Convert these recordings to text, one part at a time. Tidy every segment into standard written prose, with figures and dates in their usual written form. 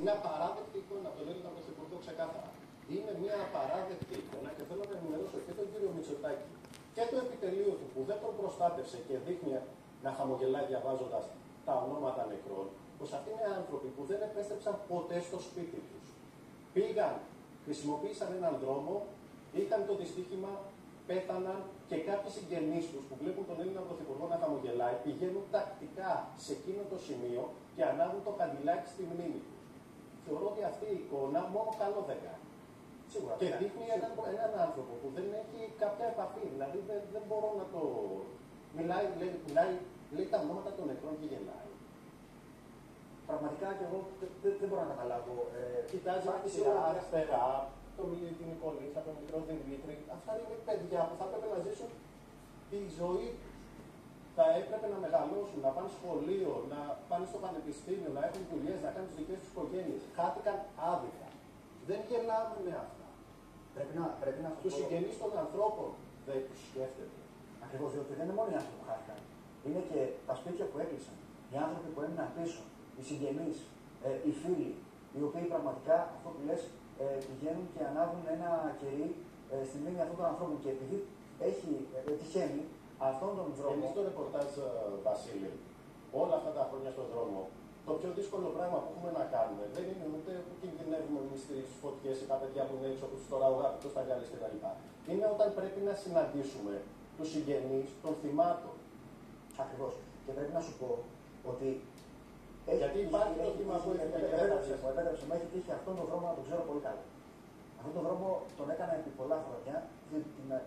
Είναι απαράδεκτη εικόνα από τον Έλληνα Πρωθυπουργό ξεκάθαρα. Είναι μια απαράδεκτη εικόνα και θέλω να ενημερώσω και τον κύριο Μητσοτάκη και το επιτελείο του που δεν τον προστάτευσε και δείχνει να χαμογελάει διαβάζοντας τα ονόματα νεκρών, πως αυτοί είναι άνθρωποι που δεν επέστρεψαν ποτέ στο σπίτι τους. Πήγαν, χρησιμοποίησαν έναν δρόμο, είχαν το δυστύχημα, πέθαναν και κάποιοι συγγενείς τους που βλέπουν τον Έλληνα Πρωθυπουργό να χαμογελάει πηγαίνουν τακτικά σε εκείνο το σημείο και ανάβουν το καντιλάκι στη μνήμη τους. Θεωρώ ότι αυτή η εικόνα μόνο καλό δεν κάνει. Σίγουρα. Και δείχνει έναν άνθρωπο που δεν έχει κάποια επαφή. Δηλαδή δεν μπορώ να το. Λέει τα ονόματα των νεκρών και γελάει. Πραγματικά και εγώ δεν μπορώ να καταλάβω. Κοιτάζει δεξιά, αριστερά, τον Μιλίτη Νικολίτσα, τον μικρό Δημήτρη. Αυτά είναι παιδιά που θα έπρεπε να ζήσουν τη ζωή τους. Θα έπρεπε να μεγαλώσουν, να πάνε σχολείο, να πάνε στο πανεπιστήμιο, να έχουν δουλειές, να κάνουν τις δικές τους οικογένειες. Χάθηκαν άδικα. Δεν γελάμε με αυτά. Πρέπει να τους συγγενείς των ανθρώπων δεν τους σκέφτεται. Ακριβώς, διότι δεν είναι μόνο οι άνθρωποι που χάθηκαν. Είναι και τα σπίτια που έκλεισαν. Οι άνθρωποι που έμειναν πίσω. Οι συγγενείς, οι φίλοι, οι οποίοι πραγματικά αυτό που λες πηγαίνουν και ανάβουν ένα κερί στη μνήμη αυτών των ανθρώπων. Και επειδή έχει τυχαίνει αυτόν τον δρόμο. Εμείς στο ρεπορτάζ, Βασίλη, όλα αυτά τα χρόνια στον δρόμο, το πιο δύσκολο πράγμα που έχουμε να κάνουμε δεν είναι ούτε που κινδυνεύουμε εμείς στις φωτιές ή τα παιδιά που είναι έξω, όπως τώρα ο Γάπητος, τα Γκάλες κτλ. Είναι όταν πρέπει να συναντήσουμε τους συγγενείς των θυμάτων. Ακριβώς. Και πρέπει να σου πω ότι. Γιατί υπάρχει το θύμα που έχει επέτρεψε, μου έχει τύχει αυτόν τον δρόμο να τον ξέρω πολύ καλά. Αυτόν τον δρόμο τον έκανα επί πολλά χρόνια,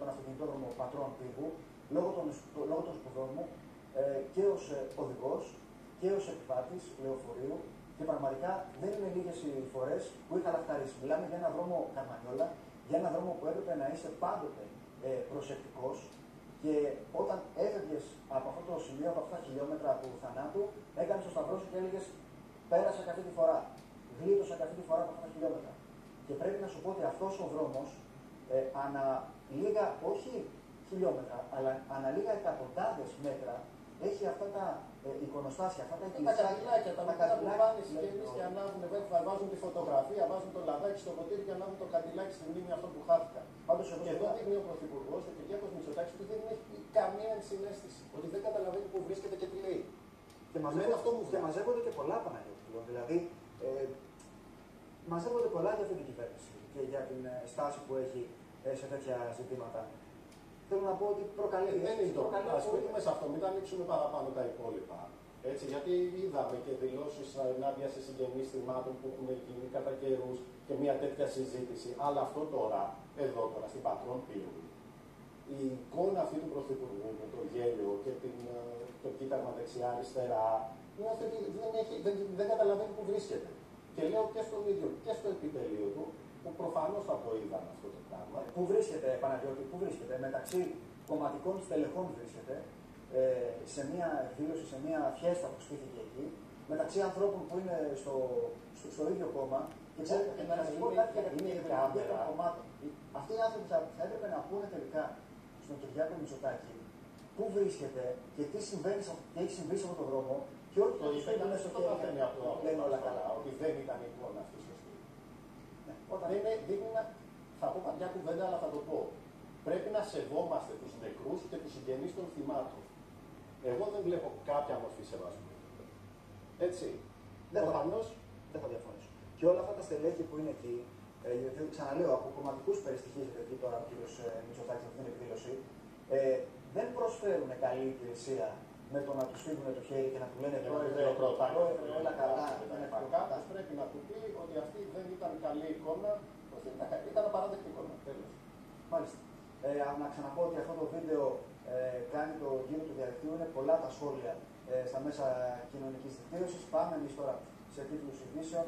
τον αυτοκινητόδρομο Πατρών Πύργου, λόγω των σπουδών μου και ως οδηγός και ως επιβάτης λεωφορείου και πραγματικά δεν είναι λίγες οι φορές που είχα λαχταρίσει. Μιλάμε για ένα δρόμο Καρμανιόλα, για ένα δρόμο που έπρεπε να είσαι πάντοτε προσεκτικός και όταν έφευγες από αυτό το σημείο, από αυτά τα χιλιόμετρα του θανάτου, έκανες το σταυρό σου και έλεγες πέρασα και αυτή τη φορά, γλίτωσα και αυτή τη φορά από αυτά τα χιλιόμετρα. Και πρέπει να σου πω ότι αυτός ο δρόμος ανά λίγα, όχι χιλιόμετρα, αλλά ανά λίγα εκατοντάδες μέτρα έχει αυτά τα εικονοστάσια, αυτά τα εκκλησάκια. Τα κατηλάκια, τα που πάνε συγγενείς και ανάβουν, βάζουν τη φωτογραφία, βάζουν το λαδάκι στο ποτήρι και ανάβουν το κατηλάκι στη μνήμη αυτό που χάθηκαν. Πάντως και εδώ δείχνει ο Πρωθυπουργός, ο Κυριάκος Μητσοτάκης, ότι δεν έχει καμία ενσυναίσθηση. Ότι δεν καταλαβαίνει πού βρίσκεται και τι λέει. Και μαζεύονται και πολλά Παναγιώτη. Δηλαδή, μαζεύονται πολλά για αυτή την κυβέρνηση και για την στάση που έχει σε τέτοια ζητήματα. Θέλω να πω ότι προκαλεί. Ας πούμε σε αυτό, μην τα ανοίξουμε παραπάνω τα υπόλοιπα. Έτσι, γιατί είδαμε και δηλώσεις ενάντια σε συγγενείς θυμάτων που έχουν γίνει κατά καιρούς και μια τέτοια συζήτηση. Αλλά αυτό τώρα, εδώ τώρα, στην Πατρών Πύργου, η εικόνα αυτή του Πρωθυπουργού με το γέλιο και το κοίταγμα δεξιά-αριστερά, νιώθει ότι δεν καταλαβαίνει που βρίσκεται. Και λέω και στον ίδιο και στο επιτελείο του, που προφανώς θα το είδαν αυτό το πράγμα. Πού βρίσκεται, Παναγιώτη, πού βρίσκεται, μεταξύ κομματικών στελεχών βρίσκεται, σε μια εκδήλωση, σε μια φιέστα που στήθηκε εκεί, μεταξύ ανθρώπων που είναι στο ίδιο κόμμα. Και ξέρετε, να σας πω κάτι για την ιδεολογία των κομμάτων. Αυτοί οι άνθρωποι θα έπρεπε να πούνε τελικά στον Κυριάκο Μητσοτάκη πού βρίσκεται και τι συμβαίνει και έχει συμβεί σε αυτόν τον δρόμο. Και όχι το είπε ήταν στο χέρι από το λένε όλα καλά, ότι δεν ήταν η εικόνα αυτή σωστή. Όταν δείχνει θα πω παλιά κουβέντα, αλλά θα το πω. Πρέπει να σεβόμαστε τους νεκρούς και τους συγγενείς των θυμάτων. Εγώ δεν βλέπω κάποια μορφή σεβασμού. Έτσι. Δεν θα διαφωνήσω. Και όλα αυτά τα στελέχη που είναι εκεί, γιατί ξαναλέω από κομματικούς περιστοιχίζεται εκεί τώρα ο κ. Μητσοτάκης αυτή την εκδήλωση, δεν προσφέρουν καλή υπηρεσία με το να του φύγουν το χέρι και να του λένε όλα καλά. Κάποιος πρέπει να του πει ότι αυτή δεν ήταν καλή εικόνα, ήταν απαράδεκτη εικόνα. Τέλος. Μάλιστα. Να ξαναπώ ότι αυτό το βίντεο κάνει το γύρο του διαδικτύου, είναι πολλά τα σχόλια στα μέσα κοινωνικής δικτύωσης. Πάμε εμείς τώρα σε τίτλους ειδήσεων.